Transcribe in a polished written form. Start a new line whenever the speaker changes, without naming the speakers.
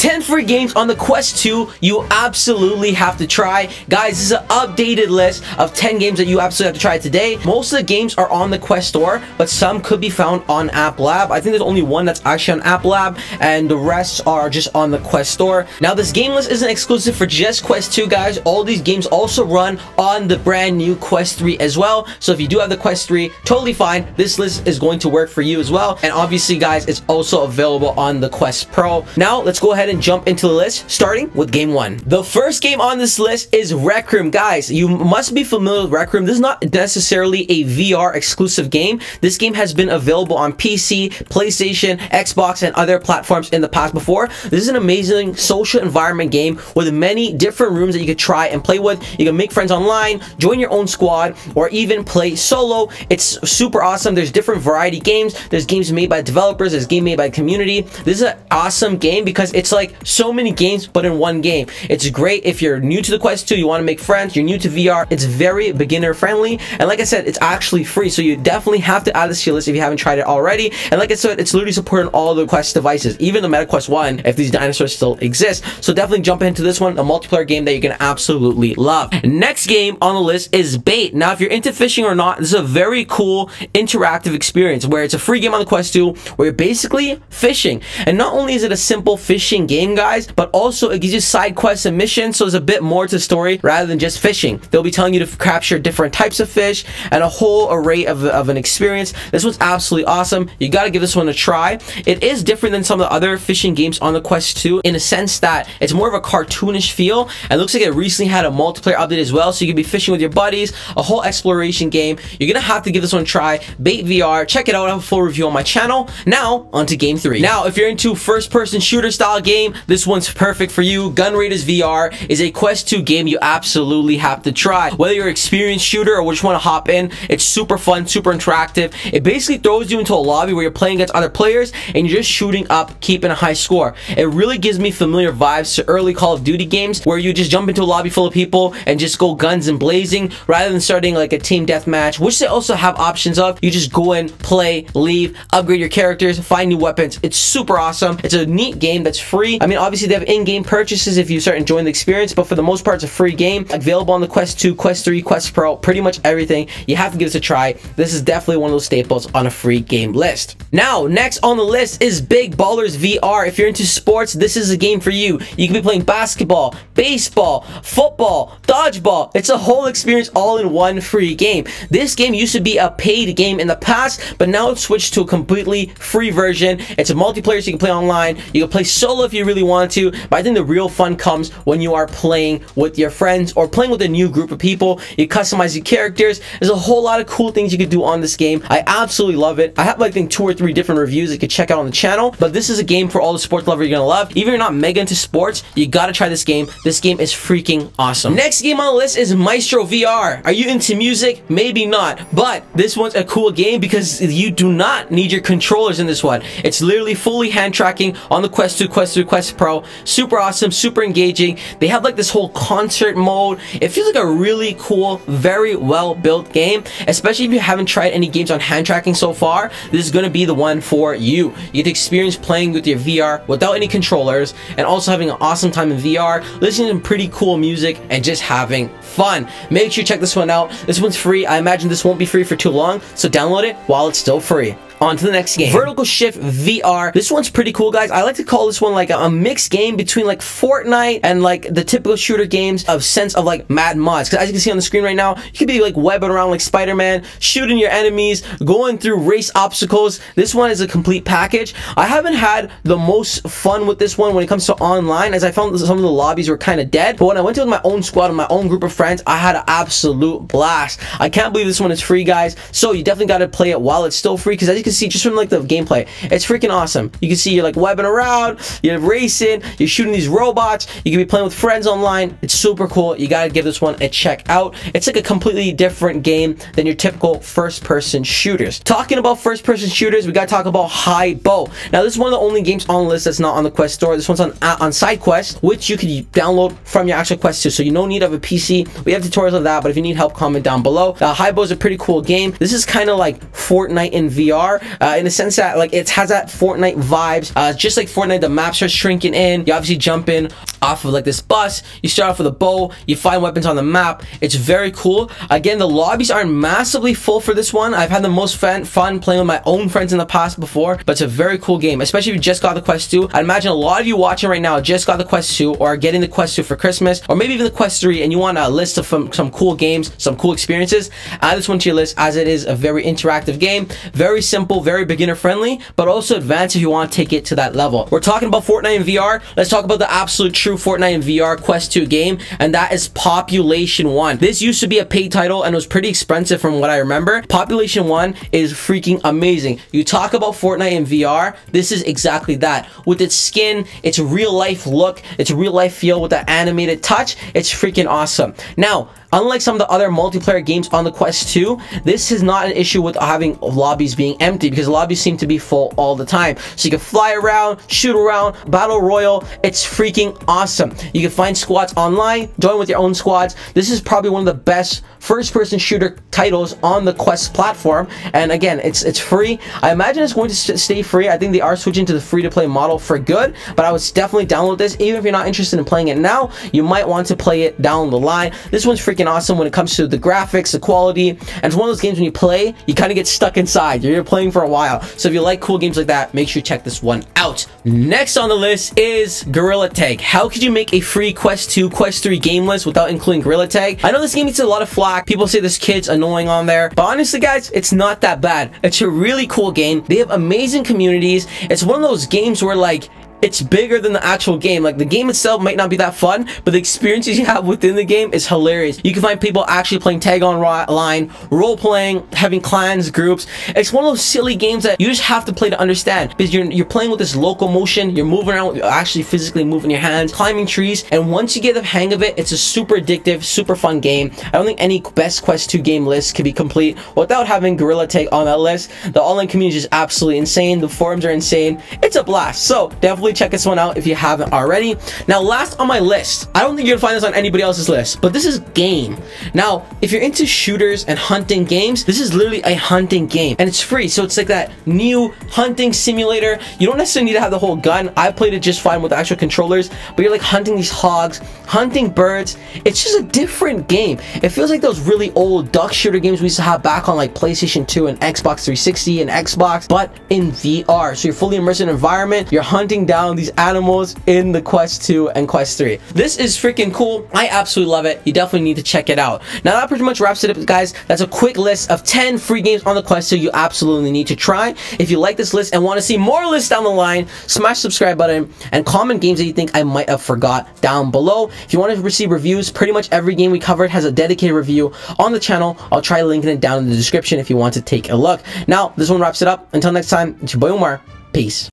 10 free games on the Quest 2 you absolutely have to try. Guys, this is an updated list of 10 games that you absolutely have to try today. Most of the games are on the Quest store, but some could be found on App Lab. I think there's only one that's actually on App Lab, and the rest are just on the Quest store. Now, this game list isn't exclusive for just Quest 2, guys. All these games also run on the brand new Quest 3 as well. So if you do have the Quest 3, totally fine. This list is going to work for you as well. And obviously, guys, it's also available on the Quest Pro. Now, let's go ahead and jump into the list, starting with game 1. The first game on this list is Rec Room. Guys, you must be familiar with Rec Room. This is not necessarily a VR exclusive game. This game has been available on PC, PlayStation, Xbox, and other platforms in the past before. This is an amazing social environment game with many different rooms that you could try and play with. You can make friends online, join your own squad, or even play solo. It's super awesome. There's different variety games. There's games made by developers. There's game made by community. This is an awesome game because it's like so many games, but in one game. It's great if you're new to the Quest 2, you want to make friends, you're new to VR. It's very beginner friendly. And like I said, it's actually free. So you definitely have to add this to your list if you haven't tried it already. And like I said, it's literally supported on all the Quest devices, even the Meta Quest 1, if these dinosaurs still exist. So definitely jump into this one, a multiplayer game that you're going to absolutely love. Next game on the list is Bait. Now, if you're into fishing or not, this is a very cool interactive experience where it's a free game on the Quest 2 where you're basically fishing. And not only is it a simple fishing game, guys, but also it gives you side quests and missions, so there's a bit more to the story rather than just fishing. They'll be telling you to capture different types of fish and a whole array of an experience. This one's absolutely awesome. You got to give this one a try. It is different than some of the other fishing games on the Quest 2 in a sense that it's more of a cartoonish feel, and looks like it recently had a multiplayer update as well, so you can be fishing with your buddies, a whole exploration game. You're gonna have to give this one a try. Bait VR, check it out. I have a full review on my channel. Now on to game 3. Now, if you're into first-person shooter style game, this one's perfect for you. Gun Raiders VR is a Quest 2 game you absolutely have to try. Whether you're an experienced shooter or just want to hop in, it's super fun, super interactive. It basically throws you into a lobby where you're playing against other players and you're just shooting up, keeping a high score. It really gives me familiar vibes to early Call of Duty games where you just jump into a lobby full of people and just go guns and blazing rather than starting like a team deathmatch, which they also have options of. You just go in, play, leave, upgrade your characters, find new weapons. It's super awesome. It's a neat game that's free. I mean, obviously they have in-game purchases if you start enjoying the experience, but for the most part, it's a free game. Available on the Quest 2, Quest 3, Quest Pro, pretty much everything. You have to give this a try. This is definitely one of those staples on a free game list. Now, next on the list is Big Ballers VR. If you're into sports, this is a game for you. You can be playing basketball, baseball, football, dodgeball. It's a whole experience all in one free game. This game used to be a paid game in the past, but now it's switched to a completely free version. It's a multiplayer, so you can play online. You can play solo if you really want to, but I think the real fun comes when you are playing with your friends or playing with a new group of people. You customize your characters. There's a whole lot of cool things you could do on this game. I absolutely love it. I have like I think 2 or 3 different reviews that you can check out on the channel, but this is a game for all the sports lovers you're gonna love. Even if you're not mega into sports, you gotta try this game. This game is freaking awesome. Next game on the list is Maestro VR. Are you into music? Maybe not, but this one's a cool game because you do not need your controllers in this one. It's literally fully hand tracking on the Quest 2, Quest 3, Quest Pro. Super awesome, super engaging. They have like this whole concert mode. It feels like a really cool, very well built game, especially if you haven't tried any games on hand tracking so far. This is going to be the one for you. You get to experience playing with your VR without any controllers and also having an awesome time in VR, listening to some pretty cool music and just having fun. Make sure you check this one out. This one's free. I imagine this won't be free for too long, so download it while it's still free. On to the next game, Vertical Shift VR. This one's pretty cool, guys. I like to call this one like a mixed game between like Fortnite and like the typical shooter games of sense of like Mad Mods. Because as you can see on the screen right now, you could be like webbing around like Spider-Man, shooting your enemies, going through race obstacles. This one is a complete package. I haven't had the most fun with this one when it comes to online, as I found some of the lobbies were kind of dead. But when I went to with my own squad and my own group of friends, I had an absolute blast. I can't believe this one is free, guys. So you definitely got to play it while it's still free, because as you can see just from like the gameplay, it's freaking awesome. You can see you're like webbing around, you're racing, you're shooting these robots, you can be playing with friends online. It's super cool. You gotta give this one a check out. It's like a completely different game than your typical first-person shooters. Talking about first-person shooters, we gotta talk about Highbow. Now this is one of the only games on the list that's not on the Quest store. This one's on SideQuest, which you can download from your actual Quest 2, so you don't need to have a PC. We have tutorials of that, but if you need help, comment down below. Highbow is a pretty cool game. This is kind of like Fortnite in VR, VR in the sense that like it has that Fortnite vibes. Just like Fortnite, the map starts shrinking in. You obviously jump in off of like this bus. You start off with a bow. You find weapons on the map. It's very cool. Again, the lobbies aren't massively full for this one. I've had the most fun playing with my own friends in the past before, but it's a very cool game, especially if you just got the Quest 2. I'd imagine a lot of you watching right now just got the Quest 2 or are getting the Quest 2 for Christmas, or maybe even the Quest 3, and you want a list of some cool games, some cool experiences. Add this one to your list, as it is a very interactive game, very simple, very beginner friendly, but also advanced if you want to take it to that level. We're talking about Fortnite in VR. Let's talk about the absolute true Fortnite in VR Quest 2 game, and that is Population 1. This used to be a paid title and was pretty expensive from what I remember. Population 1 is freaking amazing. You talk about Fortnite in VR, this is exactly that. With its skin, its real life look, its real life feel with that animated touch, it's freaking awesome. Now, unlike some of the other multiplayer games on the Quest 2, this is not an issue with having lobbies being empty, because lobbies seem to be full all the time. So you can fly around, shoot around, battle royal. It's freaking awesome. You can find squads online, join with your own squads. This is probably one of the best first-person shooter titles on the Quest platform. And again, it's free. I imagine it's going to stay free. I think they are switching to the free-to-play model for good, but I would definitely download this. Even if you're not interested in playing it now, you might want to play it down the line. This one's freaking awesome when it comes to the graphics, the quality, and it's one of those games when you play, you kind of get stuck inside. You're playing for a while. So if you like cool games like that, make sure you check this one out. Next on the list is Gorilla Tag. How could you make a free Quest 2, Quest 3 game list without including Gorilla Tag? I know this game gets a lot of flack. People say this kid's annoying on there, but honestly guys, it's not that bad. It's a really cool game. They have amazing communities. It's one of those games where like, it's bigger than the actual game. Like, the game itself might not be that fun, but the experiences you have within the game is hilarious. You can find people actually playing tag online, role playing, having clans, groups. It's one of those silly games that you just have to play to understand, because you're playing with this locomotion. You're moving around, you're actually physically moving your hands, climbing trees, and once you get the hang of it, it's a super addictive, super fun game. I don't think any best Quest 2 game list can be complete without having Gorilla Tag on that list. The online community is just absolutely insane. The forums are insane. It's a blast. So definitely check this one out if you haven't already. Now, last on my list, I don't think you're gonna find this on anybody else's list, but this is Game. Now, if you're into shooters and hunting games, this is literally a hunting game, and it's free. So it's like that new hunting simulator. You don't necessarily need to have the whole gun. I played it just fine with the actual controllers, but you're like hunting these hogs, hunting birds. It's just a different game. It feels like those really old duck shooter games we used to have back on like PlayStation 2 and Xbox 360 and Xbox, but in VR. So you're fully immersed in an environment. You're hunting down these animals in the Quest 2 and Quest 3. This is freaking cool. I absolutely love it. You definitely need to check it out. Now that pretty much wraps it up, guys. That's a quick list of 10 free games on the Quest 2 you absolutely need to try. If you like this list and want to see more lists down the line, smash the subscribe button and comment games that you think I might have forgot down below. If you want to receive reviews, pretty much every game we covered has a dedicated review on the channel. I'll try linking it down in the description if you want to take a look. Now, this one wraps it up. Until next time, it's your boy Omar. Peace.